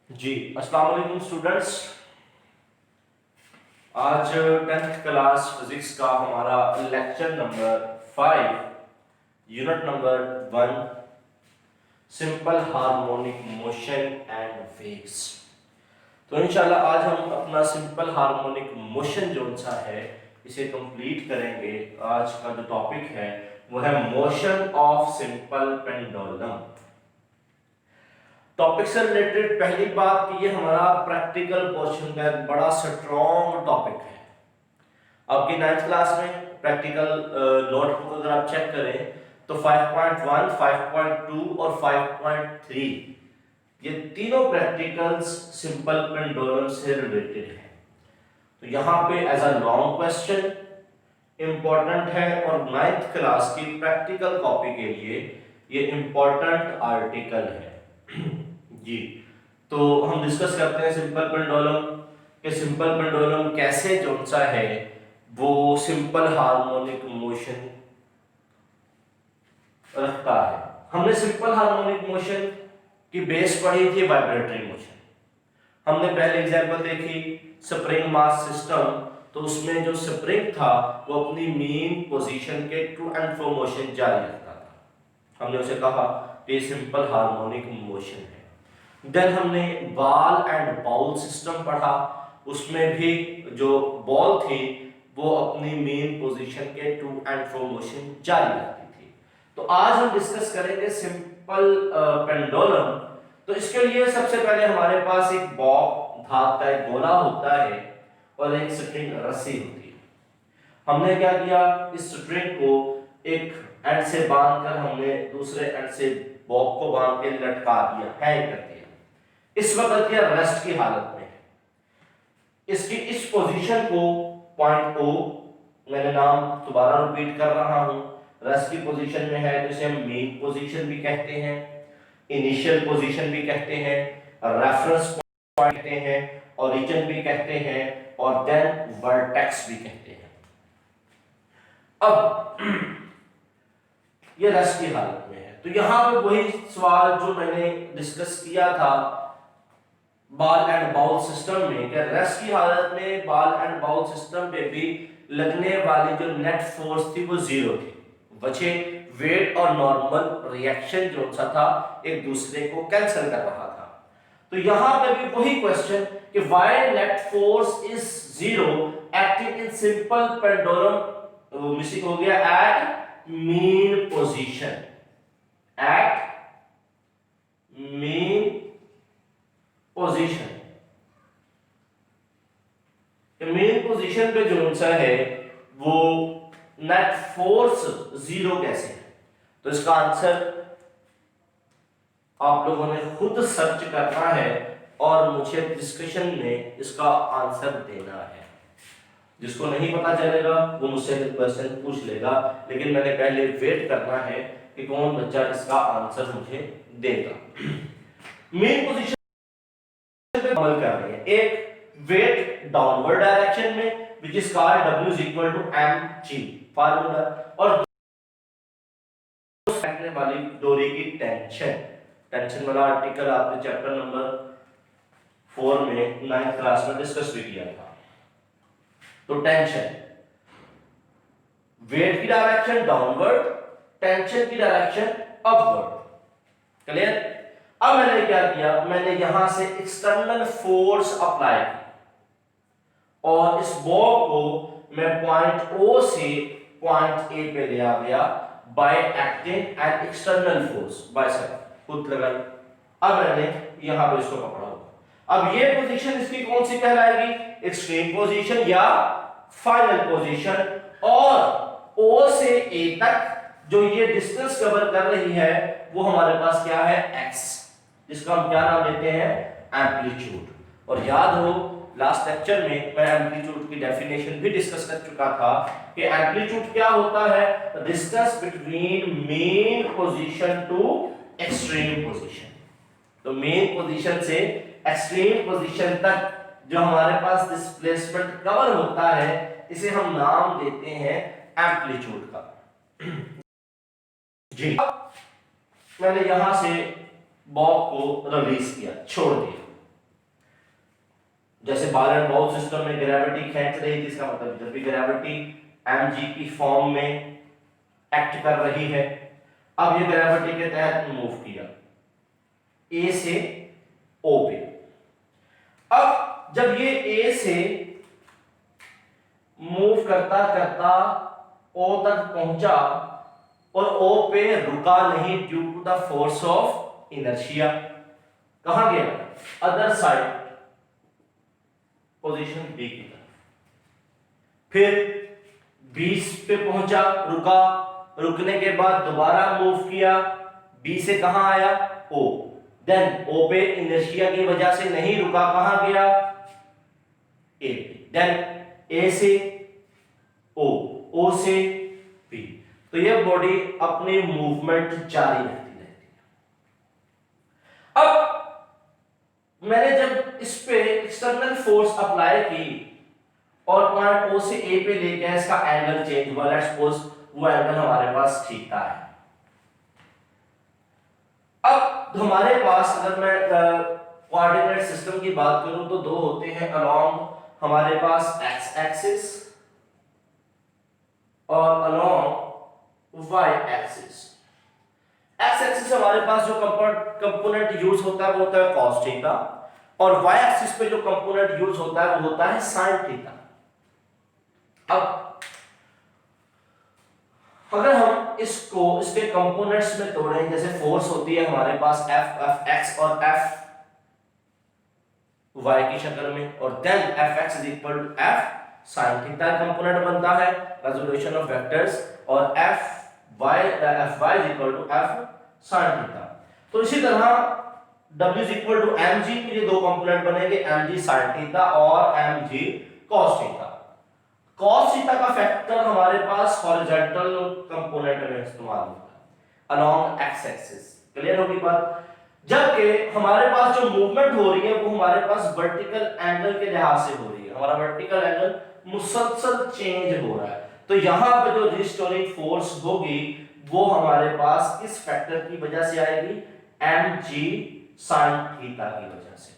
जी अस्सलाम वालेकुम स्टूडेंट्स। आज 10th क्लास फिजिक्स का हमारा lecture number 5 unit number 1 simple harmonic motion and waves. तो इंशाल्लाह आज हम अपना सिंपल हार्मोनिक मोशन जो सा है इसे कंप्लीट करेंगे। आज का जो टॉपिक है वो है motion of simple pendulum. Topic से रिलेटेड पहली बात कि ये हमारा प्रैक्टिकल पोर्शन का एक बड़ा स्ट्रॉन्ग टॉपिक है। आपकी 9th क्लास में प्रैक्टिकल नोटबुक अगर आप चेक करें तो 5.1, 5.2 और 5.3 ये तीनों प्रैक्टिकल्स सिंपल पेंडुलम से रिलेटेड है। तो यहाँ पे as a long question important है और 9th क्लास की प्रैक्टिकल कॉपी के लिए ये इंपॉर्टेंट आर्टिकल है। जी तो हम डिस्कस करते हैं सिंपल पेंडुलम के सिंपल पेंडुलम कैसे जो सा है वो सिंपल हार्मोनिक मोशन रखता है। हमने सिंपल हार्मोनिक मोशन की बेस पढ़ी थी वाइब्रेटरी मोशन। हमने पहले एग्जांपल देखी स्प्रिंग मास सिस्टम, तो उसमें जो स्प्रिंग था वो अपनी मेन पोजीशन के टू एंड फ्रो मोशन जारी रखता था। हमने उसे कहा कि सिंपल हार्मोनिक मोशन है। देन हमने बॉल एंड बाउल सिस्टम पढ़ा, उसमें भी जो बॉल थी वो अपनी मेन पोजीशन के टू एंड फ्रो मोशन जारी रखती थी। तो आज हम डिस्कस करेंगे सिंपल पेंडुलम। तो इसके लिए सबसे पहले हमारे पास एक बॉब धात का एक गोला होता है और एक स्ट्रिंग रस्सी होती है। हमने क्या किया, इस स्ट्रिंग को एक एंड से बांधकर हमने दूसरे एंड से बॉब को बांध के लटका दिया, हैंग कर दिया। इस वक्त यह रेस्ट की हालत में है। इसकी इस पोजीशन को पॉइंट ओ, मैंने नाम दोबारा रिपीट कर रहा हूं, रेस्ट की पोजीशन में है तो इसे हम मेन पोजीशन भी कहते हैं, इनिशियल पोजीशन भी कहते हैं, रेफरेंस पॉइंट कहते हैं, ओरिजिन भी कहते हैं और देन वर्टेक्स भी कहते हैं। अब ये रेस्ट की हालत में है। तो यहां पे वही सवाल जो मैंने डिस्कस किया था बॉल एंड बाउल सिस्टम में, कि रेस्ट की हालत में बॉल एंड बाउल सिस्टम पे भी लगने वाली जो नेट फोर्स थी वो जीरो थी। वजह वेट और नॉर्मल रिएक्शन जो सा था एक दूसरे को कैंसिल कर रहा था। तो यहां पे भी वही क्वेश्चन कि why net force is zero acting in simple pendulum, missing हो गया, at mean position, at mean position. Main position पे जो सा है वो नेट फोर्स जीरो कैसे है? तो इसका आंसर आप लोगों ने खुद सर्च करना है और मुझे डिस्कशन में इसका आंसर देना है। जिसको नहीं पता चलेगा वो मुझसे क्वेश्चन पूछ लेगा, लेकिन मैंने पहले वेट करना है कि कौन बच्चा इसका आंसर मुझे देगा। मेन पोजीशन अमल कर रही है एक वेट डाउनवर्ड डायरेक्शन में which is called W is equal to mg formula, और फेंकने वाली डोरी की टेंशन, टेंशन वाला आर्टिकल आपने चैप्टर नंबर 4 में 9th क्लास में डिस्कस भी किया था। तो टेंशन, वेट की डायरेक्शन डाउनवर्ड, टेंशन की डायरेक्शन अपवर्ड, क्लियर। अब मैंने क्या किया, मैंने यहां से एक्सटर्नल फोर्स अप्लाई की और इस बॉब को मैं पॉइंट O से पॉइंट A पे ले आ गया by acting an external force, biceps खुद लगाई। अब मैंने यहां पे इसको पकड़ा हुआ। अब ये पोजीशन इसकी कौन सी कहलाएगी, एक्सट्रीम पोजीशन या फाइनल पोजीशन, और O से A तक जो ये डिस्टेंस कवर कर रही है वो हमारे पास क्या है, x, जिसका हम क्या नाम देते हैं, एम्पलीट्यूड। और याद हो लास्ट लेक्चर में मैं एम्पलीट्यूड की डेफिनेशन भी डिस्कस कर चुका था कि एम्पलीट्यूड क्या होता है, distance between main position to extreme position. तो मेन पोजीशन से एक्सट्रीम पोजीशन तक जो हमारे पास डिस्प्लेसमेंट कवर होता है इसे हम नाम देते हैं एम्पलीट्यूड का। जी मैंने यहां से बॉब को रिलीज किया, छोड़ दिया। जैसे बॉल एंड बाउल सिस्टम में ग्रेविटी खींच रही थी, इसका मतलब जब भी ग्रेविटी mg की फॉर्म में एक्ट कर रही है, अब ये ग्रेविटी के तहत मूव किया A से O पे। अब जब ये A से मूव करता करता O तक पहुंचा और O पे रुका नहीं due to the force of inertia, कहां गया? अदर साइड, पोजीशन B की तरफ। फिर B पे पहुंचा, रुका, रुकने के बाद दोबारा मूव किया, B से कहां आया? O। देन O पे इनर्शिया की वजह से नहीं रुका, कहां गया? A पे। देन A से O, O से B। तो ये बॉडी अपनी मूवमेंट जारी रहती है। अब मैंने जब इस पे एक्सटर्नल फोर्स अप्लाई की और पॉइंट O से A पे ले गया, इसका एंगल चेंज हुआ, लेट्स सपोज वो एंगल हमारे पास थीटा है। अब हमारे पास अगर मैं कोऑर्डिनेट सिस्टम की बात करूं तो दो होते हैं अलोंग हमारे पास x एक्सिस और along y axis. x axis हमारे पास जो कंपोनेंट यूज होता है वो होता है cos थीटा, और y एक्सिस पे जो कंपोनेंट यूज होता है वो होता है sin थीटा। अब अगर हम इसको इसके कंपोनेंट्स में तोड़ें, जैसे फोर्स होती है हमारे पास F x और F y की शक्ल में, और then Fx is equal to F sin theta component बनता है रेजोल्यूशन ऑफ वेक्टर्स, और Fy is equal to F sin theta. तो इसी तरह W is equal to mg, ये दो कंपोनेंट बनेंगे, mg sin थीटा और mg cos theta. cos theta का फैक्टर हमारे पास हॉरिजॉन्टल कंपोनेंट में इस्तेमाल होता है अलोंग x एक्सिस। क्लियर होगी बात? जबकि हमारे पास जो मूवमेंट हो रही है वो हमारे पास वर्टिकल एंगल के लिहाज से हो रही है, हमारा वर्टिकल एंगल मुसलसल चेंज हो रहा है। तो यहां पे जो रिस्टोरिंग फोर्स होगी वो हमारे पास किस फैक्टर की वजह से आएगी? mg sin थीटा की वजह से।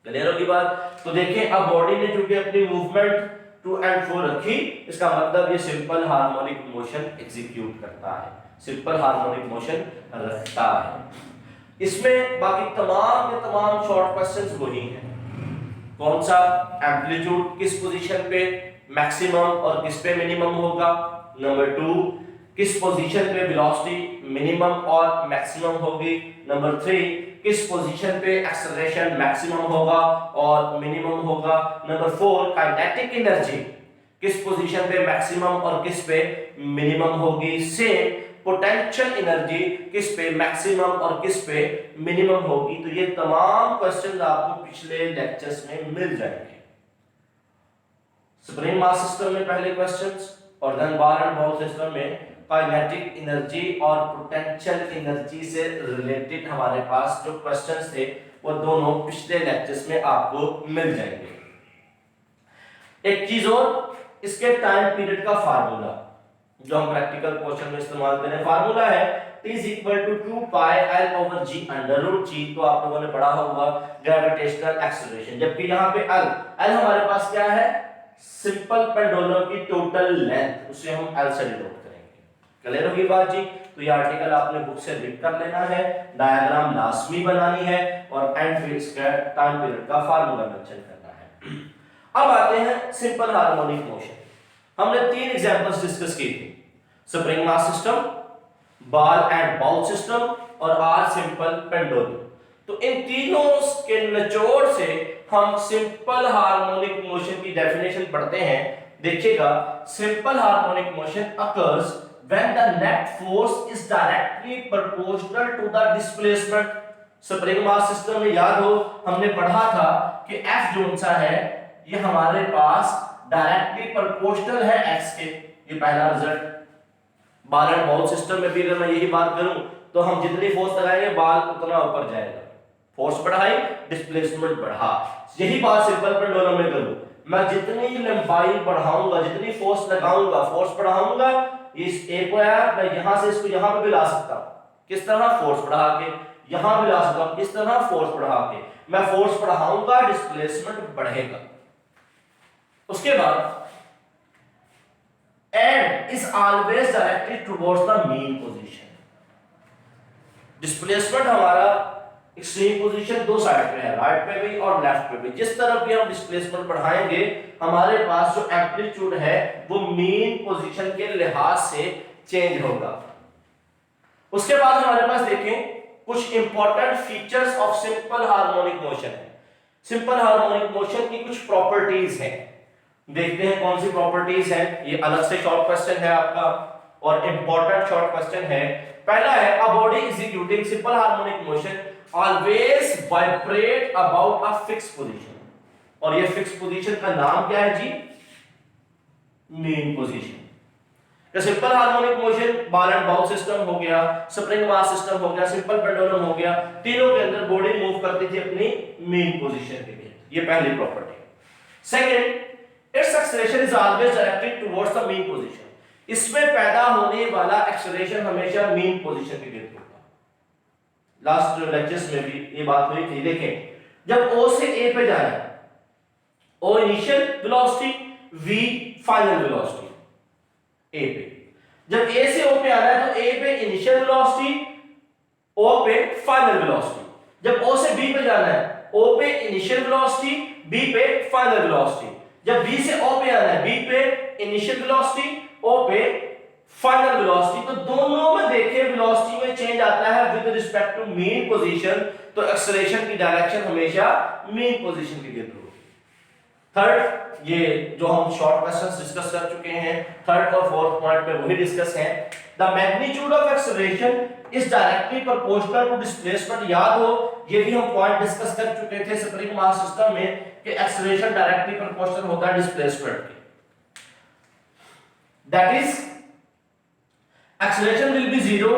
क्लियर होगी बात? तो देखिए अब बॉडी ने जो कि अपनी मूवमेंट टू एंड फ्रो रखी, इसका मतलब ये सिंपल हार्मोनिक मोशन एग्जीक्यूट करता है, सिंपल हार्मोनिक मोशन रखता है। इसमें बाकी तमाम के तमाम शॉर्ट क्वेश्चंस वही हैं। कौन सा एम्पलीट्यूड किस पोजीशन पे मैक्सिमम और किस पे मिनिमम होगा? नंबर 2, किस पोजीशन पे वेलोसिटी मिनिमम और मैक्सिमम होगी? नंबर 3, किस पोजीशन पे एक्सेलरेशन मैक्सिमम होगा और मिनिमम होगा? नंबर 4, काइनेटिक एनर्जी किस पोजीशन पे मैक्सिमम और किस पे मिनिमम होगी? से पोटेंशियल एनर्जी किस पे मैक्सिमम और किस पे मिनिमम होगी? तो ये तमाम क्वेश्चंस आपको पिछले लेक्चर्स में मिल जाएंगे। स्प्रिंग मास सिस्टम में पहले क्वेश्चंस, और then ball and bowl system में काइनेटिक एनर्जी और पोटेंशियल एनर्जी से रिलेटेड हमारे पास जो क्वेश्चंस थे वो दोनों पिछले लेक्चर्स में आपको मिल जाएंगे। एक चीज और, इसके टाइम पीरियड का फार्मूला जो हम प्रैक्टिकल क्वेश्चन में इस्तेमाल करें, फार्मूला है T is equal to 2 pi L over G under root G। तो आप लोगों ने पढ़ा होगा ग्रेविटेशनल एक्सेलरेशन, जबकि यहाँ पे L हमारे पास क्या है? सिंपल पेंडुलम की टोटल लेंथ, उसे हम L से डिनोट करेंगे। क्लियर होगी बात जी? तो ये आर्टिकल आपने बुक से रीड कर लेना है, डायग्राम लाजमी बनानी है और एंड पे इसका टाइम पीरियड का फार्मूला मेंशन करना है। अब आते हैं सिंपल हार्मोनिक मोशन। हमने 3 एग्जांपल्स डिस्कस किए थे, spring mass system, ball and bowl system और आर सिंपल पेंडुलम। तो इन तीनों के निचोड़ से हम सिंपल हार्मोनिक मोशन की डेफिनेशन पढ़ते हैं। देखिएगा, simple harmonic motion occurs when the net force is directly proportional to the displacement। Spring mass system में याद हो हमने पढ़ा था कि F जो सा है ये हमारे पास डायरेक्टली प्रोपोर्शनल है x के, ये पहला result. Ball and bowl system में भी अगर मैं यही बात करूं तो हम जितनी फोर्स लगाएंगे बॉल उतना ऊपर जाएगा, फोर्स बढ़ाई डिस्प्लेसमेंट बढ़ा। यही बात सिंपल पेंडुलम में करूं, मैं जितनी लंबाई बढ़ाऊंगा, जितनी फोर्स लगाऊंगा, फोर्स बढ़ाऊंगा, इस ए को यार मैं यहां से इसको यहां पे भी ला सकता हूं। किस तरह? फोर्स बढ़ा के। यहां भी ला सकता हूं, किस तरह, फोर्स बढ़ा के। मैं फोर्स बढ़ाऊंगा, डिस्प्लेसमेंट बढ़ेगा। उसके बाद and is always directed towards the mean position. Displacement हमारा एक्सट्रीम पोजीशन दो साइड पे है, राइट पे भी और लेफ्ट पे भी। जिस तरफ भी हम डिस्प्लेसमेंट बढ़ाएंगे हमारे पास जो एम्पलीट्यूड है वो मीन पोजीशन के लिहाज से चेंज होगा। उसके बाद हमारे पास देखें कुछ important features of simple harmonic motion है। सिंपल हार्मोनिक मोशन की कुछ प्रॉपर्टीज हैं, देखते हैं कौन सी प्रॉपर्टीज हैं। ये अलग से शॉर्ट क्वेश्चन है आपका और इंपॉर्टेंट शॉर्ट क्वेश्चन है। पहला है a body executing simple harmonic motion always vibrate about a fix position. और ये फिक्स पोजीशन का नाम क्या है जी? Mean position. Simple harmonic motion ball and bowl system हो गया, स्प्रिंग मास सिस्टम हो गया, सिंपल पेंडुलम हो गया, तीनों के अंदर बॉडी मूव करती थी अपनी मीन पोजीशन के लिए। ये पहली property. Second, it's acceleration is always directed towards the mean position. इसमें पैदा होने वाला एक्सेलरेशन हमेशा मीन पोजीशन के गिर्द होगा। लास्ट लेक्चर्स में भी ये बात हुई थी। देखें जब O से A पे जाना है, O initial velocity, V final velocity A पे। जब A से O पे आना है तो A पे इनिशियल वेलोसिटी, O पे फाइनल वेलोसिटी। जब O से B पे जाना है, O पे इनिशियल वेलोसिटी, B पे फाइनल वेलोसिटी। जब B से O पे आना है, B पे इनिशियल वेलोसिटी, O पे फाइनल वेलोसिटी। तो दोनों में देखें वेलोसिटी में चेंज आता है with respect to mean position, तो एक्सेलरेशन की डायरेक्शन हमेशा मीन पोजीशन के गिर्द होगी। थर्ड, ये जो हम शॉर्ट क्वेश्चंस डिस्कस कर चुके हैं, थर्ड और फोर्थ पॉइंट पे वही डिस्कस है। The magnitude of acceleration is directly proportional to displacement. याद हो ये भी हम पॉइंट डिस्कस कर चुके थे स्प्रिंग मास सिस्टम में कि एक्सेलरेशन डायरेक्टली प्रोपोर्शनल होता है डिस्प्लेसमेंट के। That is acceleration will be zero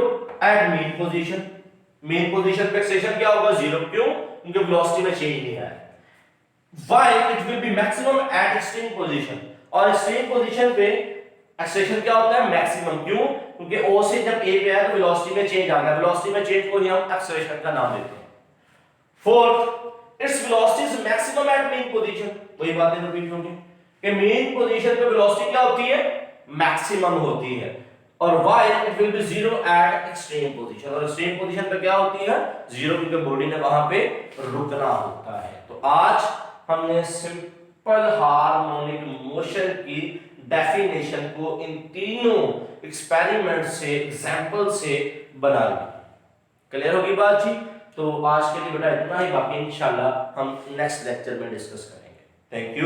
at mean position. Mean position पे एक्सेलरेशन क्या होगा? जीरो। क्यों? क्योंकि वेलोसिटी में चेंज नहीं आया। While it will be maximum at extreme position, और extreme position पे एक्सेलरेशन क्या होता है? मैक्सिमम। क्यों? क्योंकि O से जब A पे आया तो वेलोसिटी में चेंज आ गया। वेलोसिटी में चेंज को ही हम एक्सेलरेशन का नाम देते हैं। Fourth, its velocity is maximum at mean position। वही बातें रिपीट होंगी कि मीन पोजीशन पे वेलोसिटी क्या होती है? मैक्सिमम होती है। और while it will be zero at extreme position, और extreme position पे क्या होती है? जीरो, क्योंकि बॉडी ने वहां पे रुकना होता है। तो आज हमने सिंपल हार्मोनिक मोशन की डेफिनेशन को इन तीनों एक्सपेरिमेंट से, एग्जांपल से बना लिया। क्लियर होगी बात जी? तो आज के लिए बेटा इतना ही, बाकी इंशाल्लाह हम नेक्स्ट लेक्चर में डिस्कस करेंगे। Thank you.